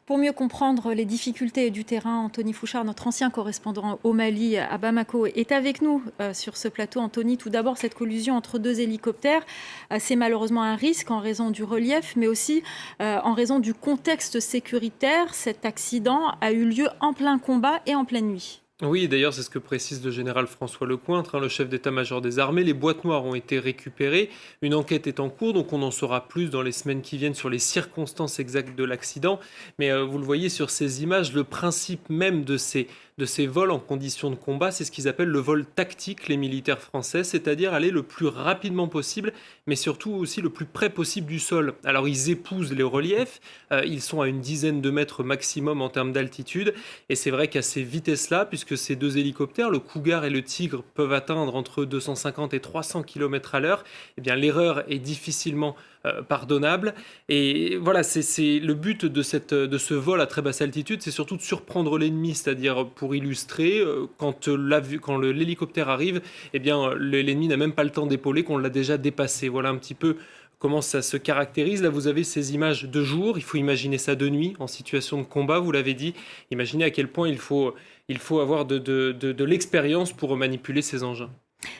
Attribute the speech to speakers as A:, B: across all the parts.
A: Pour mieux comprendre les difficultés du terrain, Anthony Fouchard, notre ancien correspondant au Mali, à Bamako, est avec nous sur ce plateau. Anthony, tout d'abord, cette collision entre deux hélicoptères, c'est malheureusement un risque en raison du relief, mais aussi en raison du contexte sécuritaire. Cet accident a eu lieu en plein combat et en pleine nuit.
B: Oui, d'ailleurs, c'est ce que précise le général François Lecointre, le chef d'état-major des armées. Les boîtes noires ont été récupérées. Une enquête est en cours, donc on en saura plus dans les semaines qui viennent sur les circonstances exactes de l'accident. Mais vous le voyez sur ces images, le principe même de ces vols en conditions de combat, c'est ce qu'ils appellent le vol tactique, les militaires français, c'est-à-dire aller le plus rapidement possible, mais surtout aussi le plus près possible du sol. Alors ils épousent les reliefs, ils sont à une dizaine de mètres maximum en termes d'altitude, et c'est vrai qu'à ces vitesses-là, puisque ces deux hélicoptères, le Cougar et le Tigre, peuvent atteindre entre 250 et 300 km à l'heure, eh bien l'erreur est difficilement pardonnable. Et voilà, c'est le but de ce vol à très basse altitude, c'est surtout de surprendre l'ennemi, c'est-à-dire pour illustrer, quand l'hélicoptère arrive, eh bien l'ennemi n'a même pas le temps d'épauler qu'on l'a déjà dépassé. Voilà un petit peu comment ça se caractérise. Là, vous avez ces images de jour, il faut imaginer ça de nuit, en situation de combat, vous l'avez dit. Imaginez à quel point il faut avoir de l'expérience pour manipuler ces engins.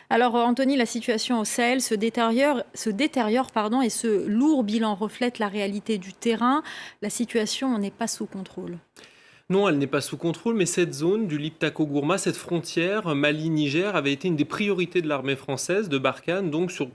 A: Alors Anthony, la situation au Sahel se détériore, pardon, et ce lourd bilan reflète la réalité du terrain. La situation n'est pas sous contrôle.
B: Non, elle n'est pas sous contrôle, mais cette zone du Liptako-Gourma, cette frontière Mali-Niger, avait été une des priorités de l'armée française, de Barkhane, donc sur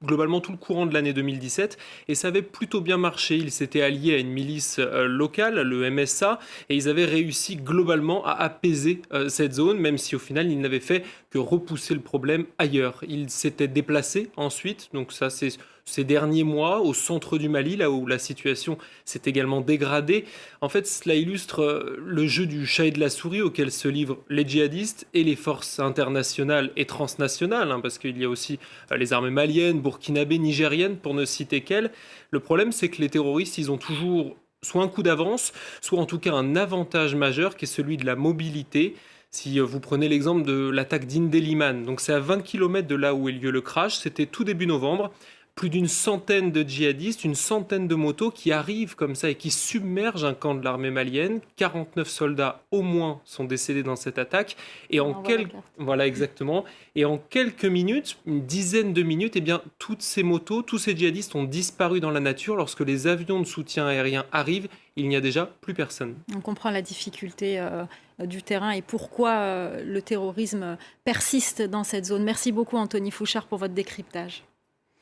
B: globalement tout le courant de l'année 2017, et ça avait plutôt bien marché. Ils s'étaient alliés à une milice locale, le MSA, et ils avaient réussi globalement à apaiser cette zone, même si au final ils n'avaient fait que repousser le problème ailleurs. Ils s'étaient déplacés ensuite, donc ça c'est ces derniers mois, au centre du Mali, là où la situation s'est également dégradée. En fait, cela illustre le jeu du chat et de la souris auquel se livrent les djihadistes et les forces internationales et transnationales, parce qu'il y a aussi les armées maliennes, burkinabées, nigériennes, pour ne citer qu'elles. Le problème, c'est que les terroristes, ils ont toujours soit un coup d'avance, soit en tout cas un avantage majeur qui est celui de la mobilité. Si vous prenez l'exemple de l'attaque d'Indeliman, donc c'est à 20 km de là où est lieu le crash, c'était tout début novembre. Plus d'une centaine de djihadistes, une centaine de motos qui arrivent comme ça et qui submergent un camp de l'armée malienne. 49 soldats au moins sont décédés dans cette attaque. Et
A: On en voit la carte.
B: voilà exactement. Et en quelques minutes, une dizaine de minutes, eh bien, toutes ces motos, tous ces djihadistes ont disparu dans la nature. Lorsque les avions de soutien aérien arrivent, il n'y a déjà plus personne.
A: On comprend la difficulté du terrain et pourquoi le terrorisme persiste dans cette zone. Merci beaucoup Anthony Fouchard pour votre décryptage.